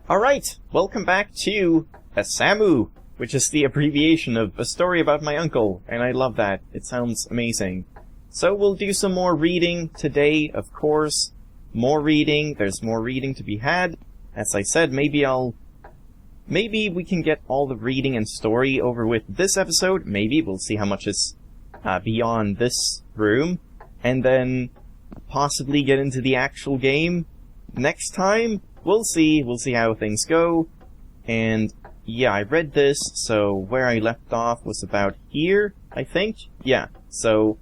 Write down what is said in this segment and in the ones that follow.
Alright, welcome back to Asamu, which is the abbreviation of A Story About My Uncle, and I love that. It sounds amazing. So we'll do some more reading today, of course. More reading, there's more reading to be had. As I said, maybe we can get all the reading and story over with this episode. Maybe, we'll see how much is beyond this room. And then possibly get into the actual game next time. We'll see how things go. And yeah, I read this, so where I left off was about here, I think? Yeah, so...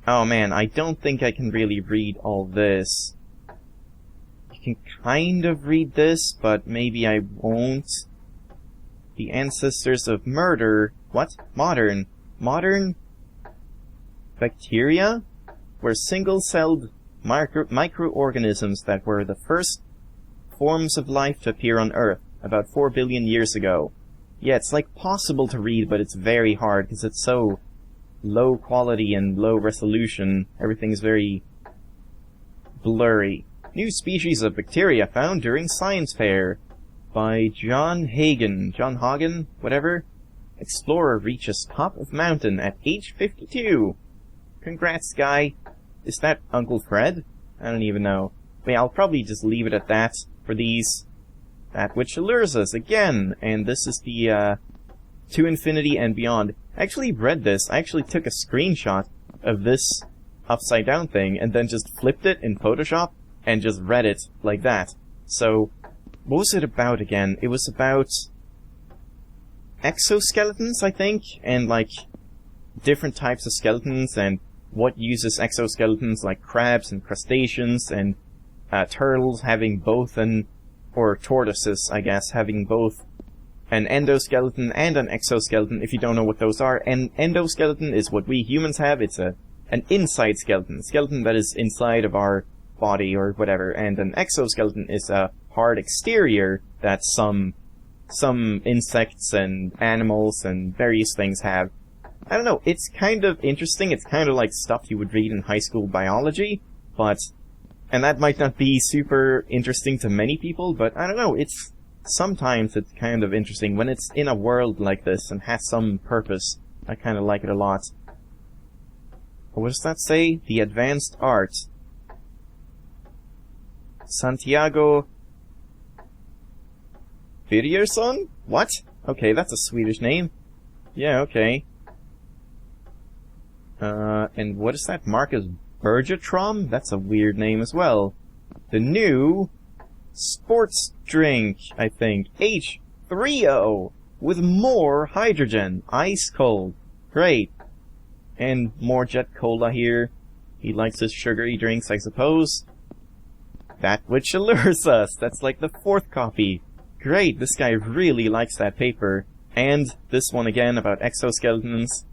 Oh man, I don't think I can really read all this. You can kind of read this, but maybe I won't. The ancestors of murder... What? Modern bacteria were single-celled microorganisms that were the first forms of life to appear on Earth about 4 billion years ago. Yeah, it's like possible to read, but it's very hard because it's so low quality and low resolution. Everything's very blurry. New species of bacteria found during science fair by John Hagen, whatever. Explorer reaches top of mountain at age 52. Congrats, guy. Is that Uncle Fred? I don't even know. Wait, I'll probably just leave it at that for these. That which allures us again. And this is the, To Infinity and Beyond. I actually read this. I actually took a screenshot of this upside down thing and then just flipped it in Photoshop and just read it like that. So, what was it about again? It was about exoskeletons, I think, and like different types of skeletons and what uses exoskeletons, like crabs and crustaceans and turtles having both or tortoises, I guess, having both an endoskeleton and an exoskeleton. If you don't know what those are, an endoskeleton is what we humans have. It's an inside skeleton that is inside of our body or whatever, and an exoskeleton is a hard exterior that some insects and animals and various things have. I don't know, it's kind of interesting. It's kind of like stuff you would read in high school biology, and that might not be super interesting to many people, but I don't know, sometimes it's kind of interesting when it's in a world like this and has some purpose. I kind of like it a lot. What does that say? The Advanced Art. Santiago Birgersson? What? Okay, that's a Swedish name. Yeah, okay. And what is that? Marcus Bergetrom? That's a weird name as well. The new sports drink, I think. H3O! With more hydrogen. Ice cold. Great. And more Jet Cola here. He likes his sugary drinks, I suppose. That which allures us. That's like the 4th copy. Great, this guy really likes that paper. And this one again about exoskeletons.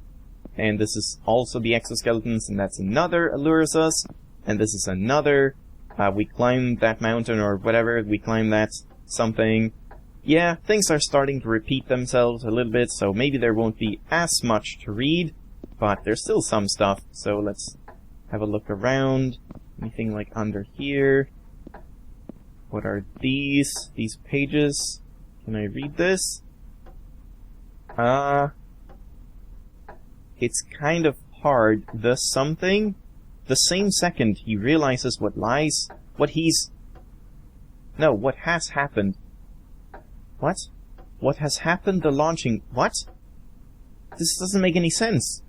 And this is also the exoskeletons, and that's another allures us. And this is another, we climbed that mountain or whatever, we climbed that something. Yeah, things are starting to repeat themselves a little bit, so maybe there won't be as much to read, but there's still some stuff. So let's have a look around. Anything like under here? What are these pages? Can I read this? It's kind of hard. The same second he realizes what has happened. What? What has happened? The launching... What? This doesn't make any sense.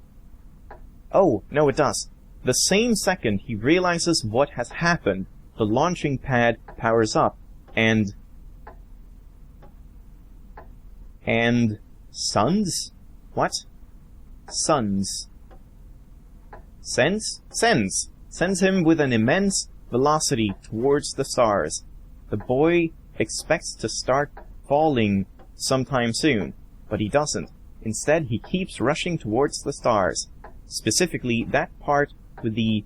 Oh, no it does. The same second he realizes what has happened, the launching pad powers up, and suns? What? Suns. Sends him with an immense velocity towards the stars. The boy expects to start falling sometime soon, but he doesn't. Instead, he keeps rushing towards the stars, specifically that part with the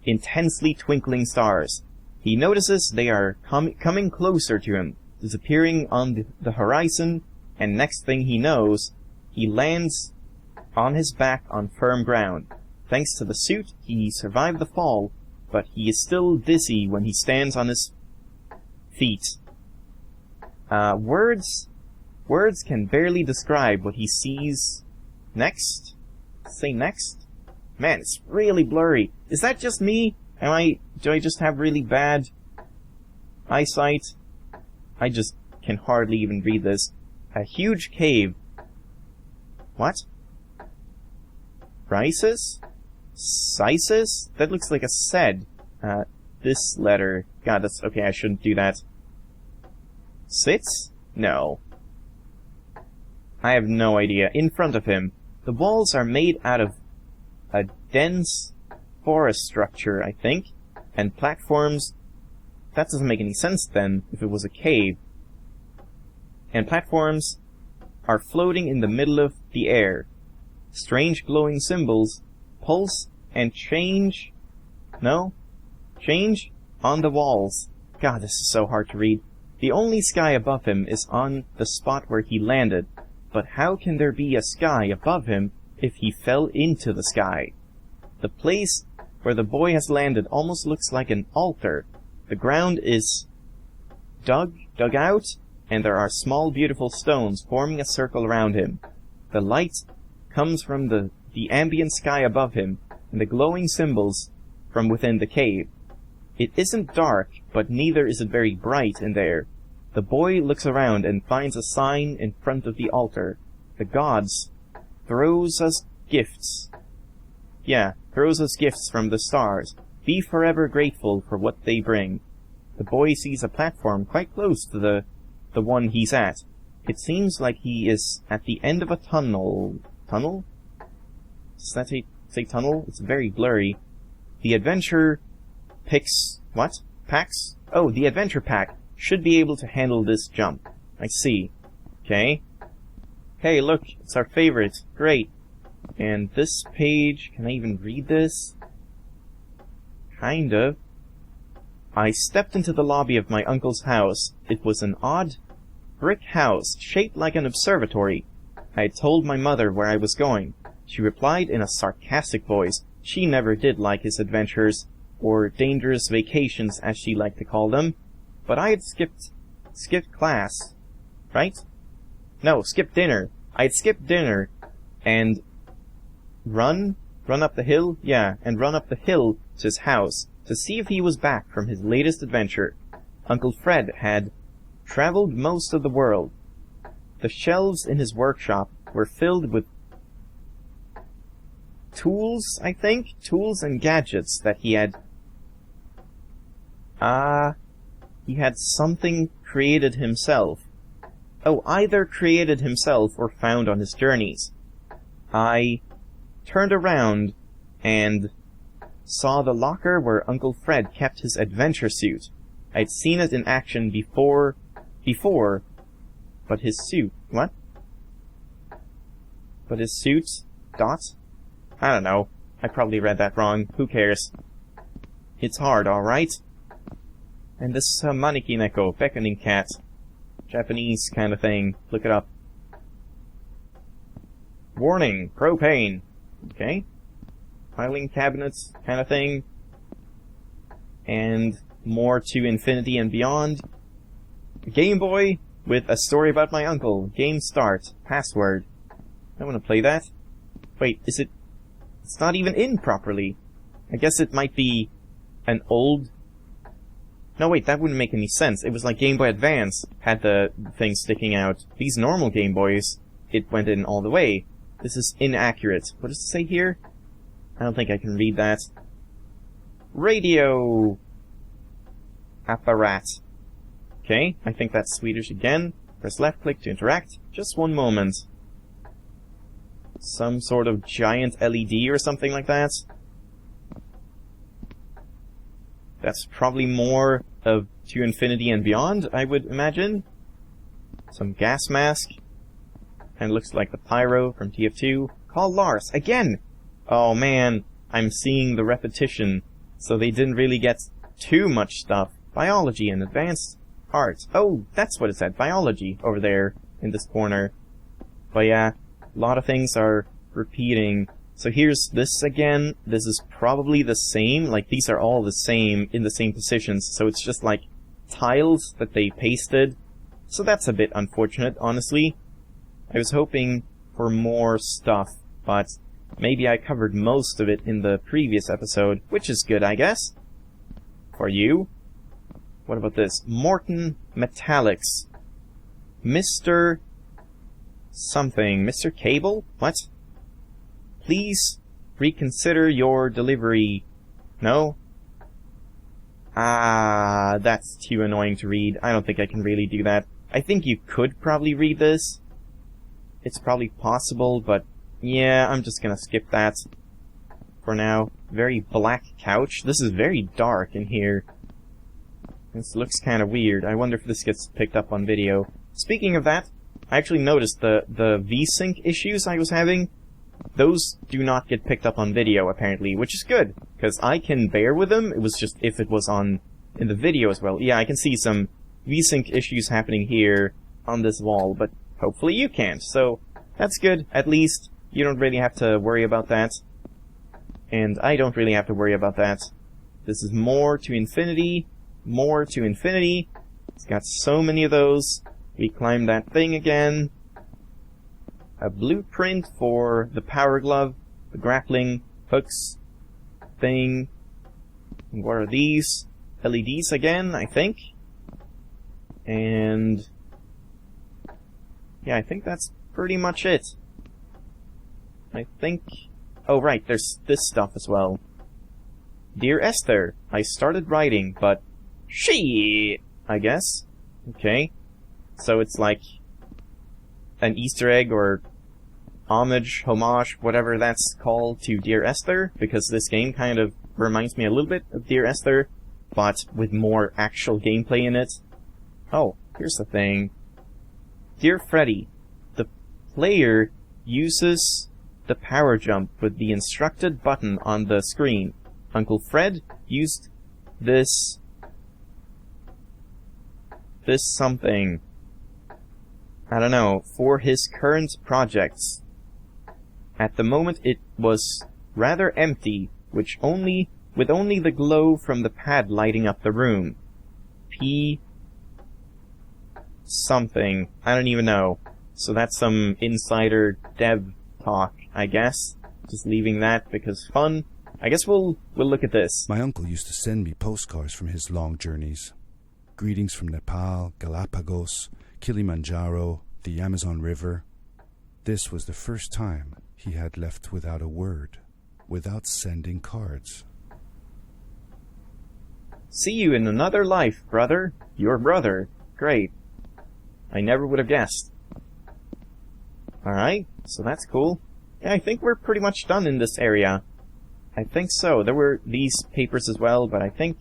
intensely twinkling stars. He notices they are coming closer to him, disappearing on the horizon, and next thing he knows, he lands on his back on firm ground. Thanks to the suit, he survived the fall, but he is still dizzy when he stands on his feet. Words can barely describe what he sees next. Say next? Man, it's really blurry. Is that just me? Do I just have really bad eyesight? I just can hardly even read this. A huge cave. What? Rises? Sisis? That looks like a sed. This letter. God, that's... Okay, I shouldn't do that. Sits? No. I have no idea. In front of him, the walls are made out of a dense forest structure, I think, and platforms. That doesn't make any sense then, if it was a cave. And platforms are floating in the middle of the air. Strange glowing symbols pulse and change. No? Change on the walls. God, this is so hard to read. The only sky above him is on the spot where he landed. But how can there be a sky above him if he fell into the sky? The place where the boy has landed almost looks like an altar. The ground is dug out, and there are small beautiful stones forming a circle around him. The light comes from the ambient sky above him, and the glowing symbols from within the cave. It isn't dark, but neither is it very bright in there. The boy looks around and finds a sign in front of the altar. The gods throws us gifts. Yeah, throws us gifts from the stars. Be forever grateful for what they bring. The boy sees a platform quite close to the one he's at. It seems like he is at the end of a tunnel. Tunnel? Does that say tunnel? It's very blurry. The adventure picks... What? Packs? Oh, the adventure pack should be able to handle this jump. I see. Okay. Hey, look, it's our favorite. Great. And this page, can I even read this? Kind of. I stepped into the lobby of my uncle's house. It was an odd brick house, shaped like an observatory. I had told my mother where I was going. She replied in a sarcastic voice. She never did like his adventures, or dangerous vacations as she liked to call them. But I had skipped class, right? No, skipped dinner. I had skipped dinner, and run up the hill? Yeah, and run up the hill to his house, to see if he was back from his latest adventure. Uncle Fred had traveled most of the world. The shelves in his workshop were filled with tools, I think? Tools and gadgets that he had... he had something created himself. Oh, either created himself or found on his journeys. I turned around and saw the locker where Uncle Fred kept his adventure suit. I'd seen it in action before, but his suit... What? But his suit... Dot? I don't know. I probably read that wrong. Who cares? It's hard, alright? And this maneki neko, beckoning cat. Japanese kind of thing. Look it up. Warning, propane. Okay. Filing cabinets kind of thing. And more to infinity and beyond. A Game Boy with a story about my uncle. Game start. Password. I want to play that. Wait, is it... It's not even in properly. I guess it might be an old... No, wait, that wouldn't make any sense. It was like Game Boy Advance had the thing sticking out. These normal Game Boys, it went in all the way. This is inaccurate. What does it say here? I don't think I can read that. Radio apparat. Okay, I think that's Swedish again. Press left click to interact. Just one moment. Some sort of giant LED or something like that. That's probably more of To Infinity and Beyond, I would imagine. Some gas mask. And looks like the pyro from TF2. Call Lars again! Oh man, I'm seeing the repetition. So they didn't really get too much stuff. Biology and advanced arts. Oh, that's what it said. Biology over there in this corner. But yeah, a lot of things are repeating. So here's this again. This is probably the same. Like, these are all the same, in the same positions. So it's just like tiles that they pasted So that's a bit unfortunate, honestly. I was hoping for more stuff, but maybe I covered most of it in the previous episode, which is good, I guess. For you. What about this? Morton Metallics. Mr. something. Mr. Cable? What? Please reconsider your delivery. No? Ah, that's too annoying to read. I don't think I can really do that. I think you could probably read this. It's probably possible, but yeah, I'm just gonna skip that for now. Very black couch. This is very dark in here. This looks kind of weird. I wonder if this gets picked up on video. Speaking of that, I actually noticed the VSync issues I was having. Those do not get picked up on video, apparently, which is good, because I can bear with them. It was just if it was on in the video as well. Yeah, I can see some VSync issues happening here on this wall, but hopefully you can't. So that's good. At least you don't really have to worry about that. And I don't really have to worry about that. This is more to infinity. More to infinity. It's got so many of those. We climb that thing again. A blueprint for the power glove, the grappling hooks thing. And what are these? LEDs again, I think. And yeah, I think that's pretty much it. I think... oh right, there's this stuff as well. Dear Esther, I started writing, but she, I guess. Okay. So it's like an Easter egg or homage, whatever that's called to Dear Esther, because this game kind of reminds me a little bit of Dear Esther, but with more actual gameplay in it. Oh, here's the thing. Dear Freddy, the player uses the power jump with the instructed button on the screen. Uncle Fred used this something, I don't know, for his current projects. At the moment it was rather empty, with only the glow from the pad lighting up the room. P something. I don't even know. So that's some insider dev talk, I guess. Just leaving that because fun. I guess we'll look at this. My uncle used to send me postcards from his long journeys. Greetings from Nepal, Galapagos, Kilimanjaro, the Amazon River. This was the first time he had left without a word, without sending cards. See you in another life, brother. Your brother. Great. I never would have guessed. Alright, so that's cool. Yeah, I think we're pretty much done in this area. I think so. There were these papers as well, but I think...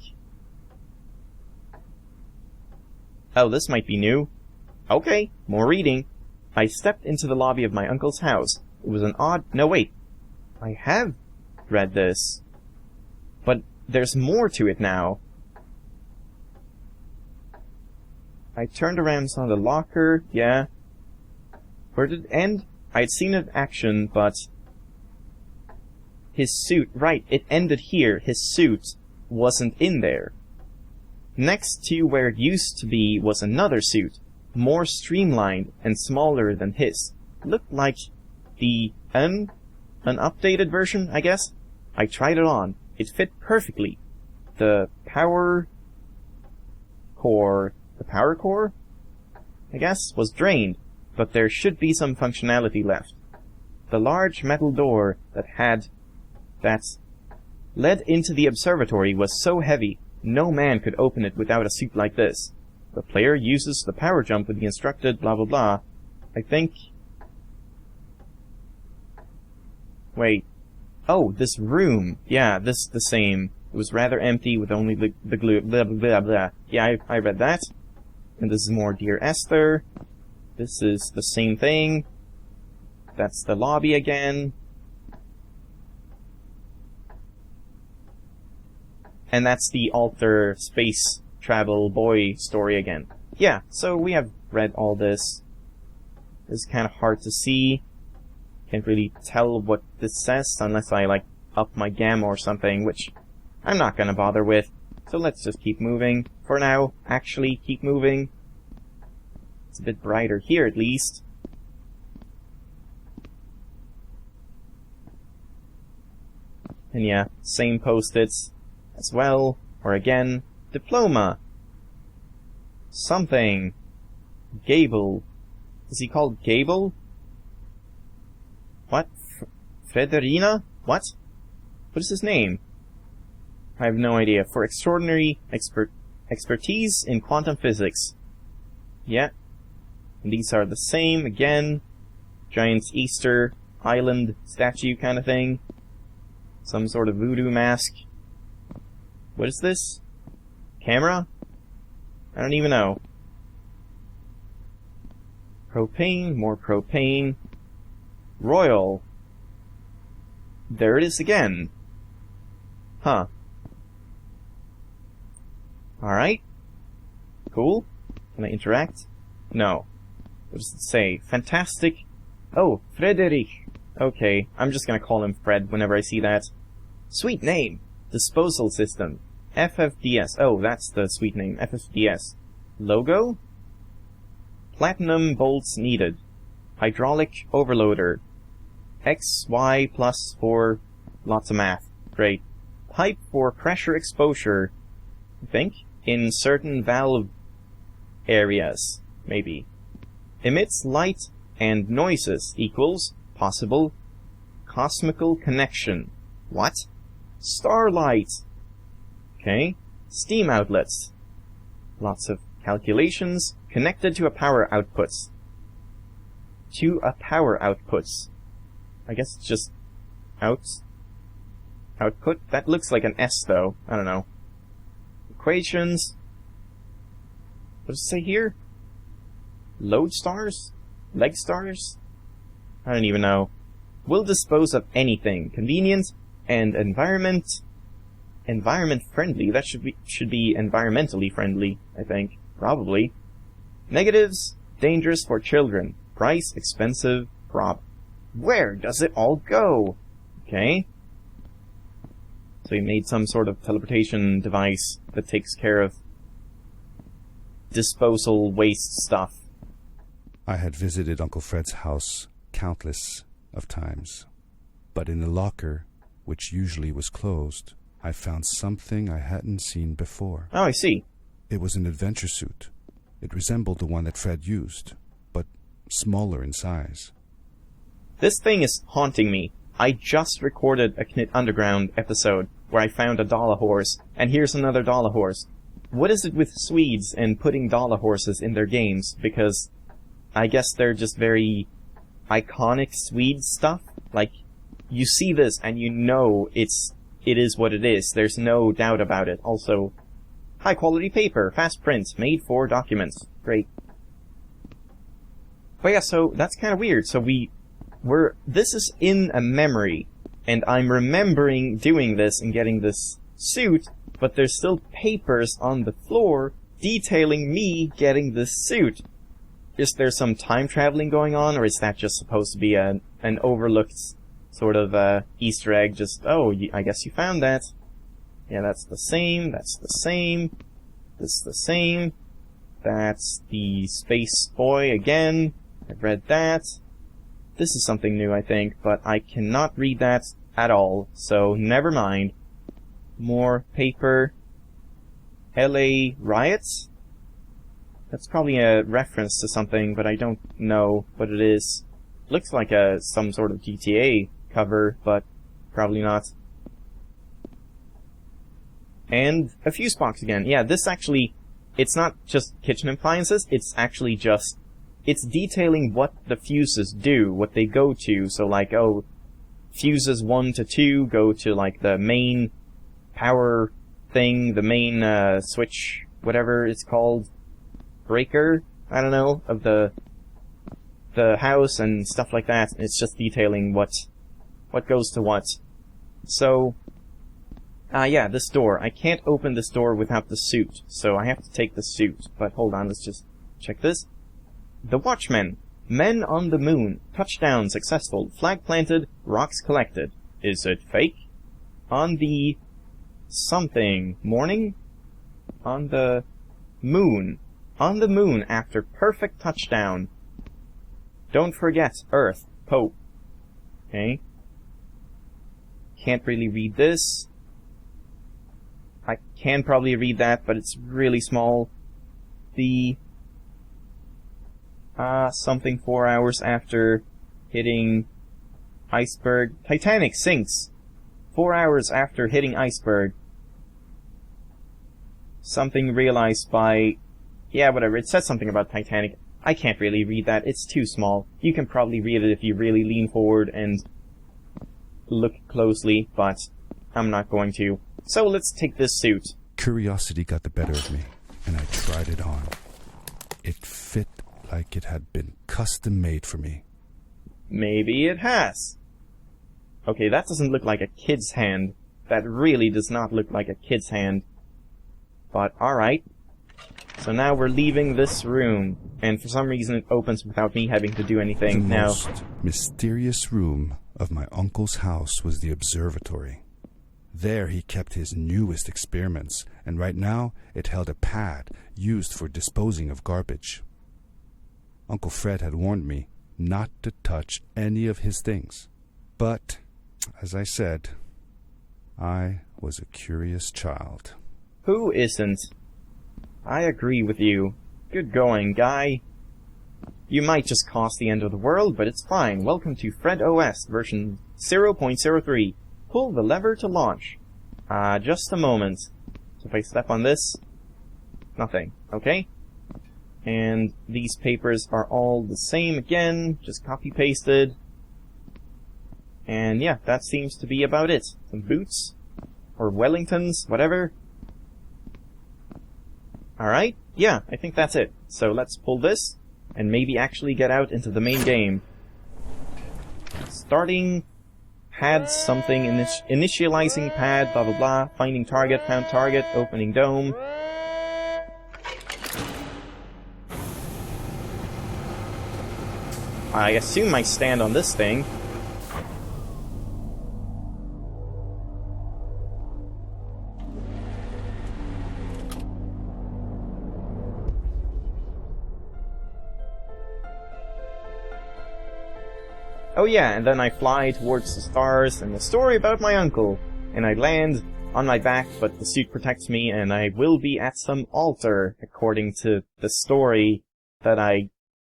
oh, this might be new. Okay, more reading. I stepped into the lobby of my uncle's house. It was an odd... no, wait. I have read this. But there's more to it now. I turned around and saw the locker. Yeah. Where did it end? I'd seen it in action, but... his suit... right, it ended here. His suit wasn't in there. Next to where it used to be was another suit, more streamlined and smaller than his. Looked like the an updated version, I guess. I tried it on. It fit perfectly. The power core, I guess, was drained, but there should be some functionality left. The large metal door that led into the observatory was so heavy, no man could open it without a suit like this. The player uses the power jump with the instructed blah blah blah. I think... wait. Oh, this room. Yeah, this the same. It was rather empty with only the glue blah blah blah blah. Yeah, I read that. And this is more Dear Esther. This is the same thing. That's the lobby again. And that's the alter space travel boy story again. Yeah, so we have read all this. It's kind of hard to see. Can't really tell what this says unless I, like, up my gamma or something, which I'm not gonna bother with. So let's just keep moving. For now, actually keep moving. It's a bit brighter here, at least. And yeah, same post-its as well. Or again, diploma. Something. Gable. Is he called Gable? What? Frederina? What? What is his name? I have no idea. For extraordinary expertise in quantum physics. Yeah. And these are the same, again. Giant Easter Island statue kind of thing. Some sort of voodoo mask. What is this? Camera? I don't even know. Propane, more propane. Royal. There it is again. Huh. Alright. Cool. Can I interact? No. What does it say? Fantastic. Oh, Frederick. Okay, I'm just gonna call him Fred whenever I see that. Sweet name. Disposal system. FFDS. Oh, that's the sweet name. FFDS. Logo? Platinum bolts needed. Hydraulic overloader. XY plus for lots of math. Great. Pipe for pressure exposure. I think. In certain valve areas. Maybe. Emits light and noises equals possible cosmical connection. What? Starlight. Okay. Steam outlets. Lots of calculations connected to a power outputs. I guess it's just output. That looks like an S though. I don't know. Equations. What does it say here? Load stars? Leg stars? I don't even know. Will dispose of anything. Convenient and environment friendly. That should be environmentally friendly, I think. Probably. Negatives, dangerous for children. Price, expensive, prob. Where does it all go? Okay. So he made some sort of teleportation device that takes care of disposal waste stuff. I had visited Uncle Fred's house countless of times, but in the locker, which usually was closed, I found something I hadn't seen before. Oh, I see. It was an adventure suit. It resembled the one that Fred used, but smaller in size. This thing is haunting me. I just recorded a Knit Underground episode where I found a dollar horse, and here's another dollar horse. What is it with Swedes and putting dollar horses in their games? Because I guess they're just very iconic Swede stuff. Like, you see this and you know it is what it is. There's no doubt about it. Also, high quality paper, fast print, made for documents. Great. But yeah, so that's kind of weird. So this is in a memory, and I'm remembering doing this and getting this suit, but there's still papers on the floor detailing me getting this suit. Is there some time traveling going on, or is that just supposed to be an overlooked sort of Easter egg? Just, oh, I guess you found that. Yeah, that's the same, that's the same, this is the same, that's the Space Boy again, I've read that. This is something new, I think, but I cannot read that at all, so never mind. More paper. LA riots? That's probably a reference to something, but I don't know what it is. Looks like some sort of GTA cover, but probably not. And a fuse box again. Yeah, this actually, it's not just kitchen appliances, it's actually just, it's detailing what the fuses do, what they go to. So like, oh, fuses 1 to 2 go to like the main power thing, the main switch, whatever it's called, breaker, I don't know, of the house and stuff like that. It's just detailing what goes to what. So, yeah, this door. I can't open this door without the suit, so I have to take the suit. But hold on, let's just check this. The Watchmen. Men on the moon. Touchdown successful. Flag planted. Rocks collected. Is it fake? On the something morning? On the moon. On the moon after perfect touchdown. Don't forget, Earth, Pope. Okay. Can't really read this. I can probably read that, but it's really small. The... something 4 hours after hitting iceberg. Titanic sinks 4 hours after hitting iceberg. Something realized by... yeah, whatever. It says something about Titanic. I can't really read that. It's too small. You can probably read it if you really lean forward and look closely, but I'm not going to. So let's take this suit. Curiosity got the better of me, and I tried it on. It fit like it had been custom made for me. Maybe it has. Okay, that doesn't look like a kid's hand. That really does not look like a kid's hand. But alright. So now we're leaving this room, and for some reason it opens without me having to do anything. The now, most mysterious room of my uncle's house was the observatory. There he kept his newest experiments, and right now it held a pad used for disposing of garbage. Uncle Fred had warned me not to touch any of his things. But, as I said, I was a curious child. who isn't? I agree with you. Good going, guy. You might just cost the end of the world, but it's fine. Welcome to Fred OS version 0.03. Pull the lever to launch. Just a moment. So if I step on this, nothing. Okay? And these papers are all the same again, just copy-pasted. And yeah, that seems to be about it. Some boots, or Wellingtons, whatever. Alright, yeah, I think that's it. So let's pull this, and maybe actually get out into the main game. Starting, pad something, initializing pad, blah blah blah, finding target, found target, opening dome. I assume I stand on this thing. Oh yeah, and then I fly towards the stars and the story about my uncle. And I land on my back, but the suit protects me, and I will be at some altar, according to the story that I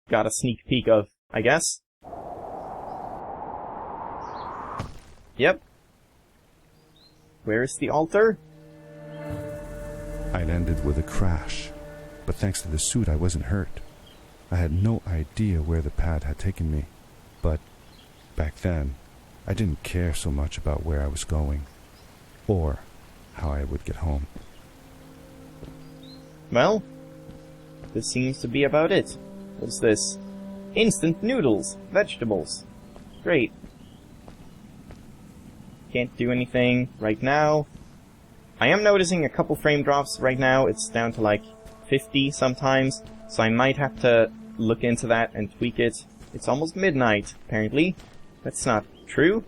got a sneak peek of, I guess. Yep. Where is the altar? I landed with a crash, but thanks to the suit I wasn't hurt. I had no idea where the pad had taken me, but back then, I didn't care so much about where I was going, or how I would get home. Well, this seems to be about it. What's this? Instant noodles, vegetables. Great. Can't do anything right now. I am noticing a couple frame drops right now. It's down to like 50 sometimes, so I might have to look into that and tweak it. It's almost midnight, apparently. That's not true.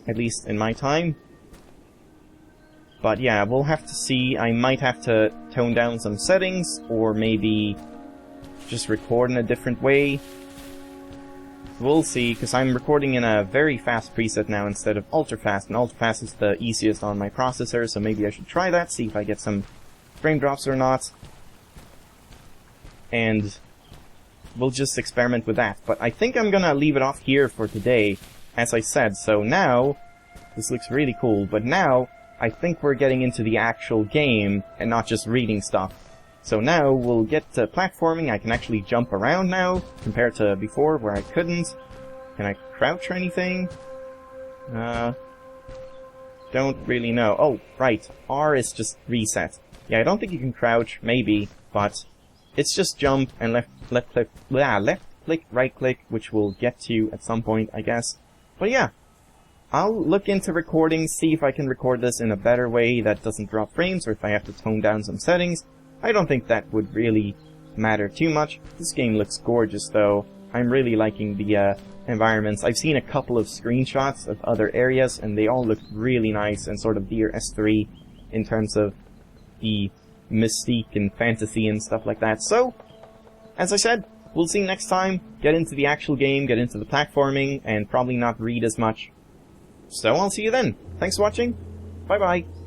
At least in my time. But yeah, we'll have to see. I might have to tone down some settings, or maybe just record in a different way. We'll see, because I'm recording in a very fast preset now instead of ultra fast, and ultra fast is the easiest on my processor, so maybe I should try that, see if I get some frame drops or not. And we'll just experiment with that. But I think I'm gonna leave it off here for today, as I said. So now, this looks really cool, but now I think we're getting into the actual game and not just reading stuff. So now we'll get to platforming. I can actually jump around now, compared to before where I couldn't. Can I crouch or anything? Don't really know. Oh, right. R is just reset. Yeah, I don't think you can crouch, maybe, but it's just jump and left click, right click, which we'll get to at some point, I guess. But yeah, I'll look into recording, see if I can record this in a better way that doesn't drop frames, or if I have to tone down some settings. I don't think that would really matter too much. This game looks gorgeous, though. I'm really liking the environments. I've seen a couple of screenshots of other areas, and they all look really nice and sort of Dear S3 in terms of the mystique and fantasy and stuff like that. So, as I said, we'll see next time. Get into the actual game, get into the platforming, and probably not read as much. So I'll see you then. Thanks for watching. Bye bye.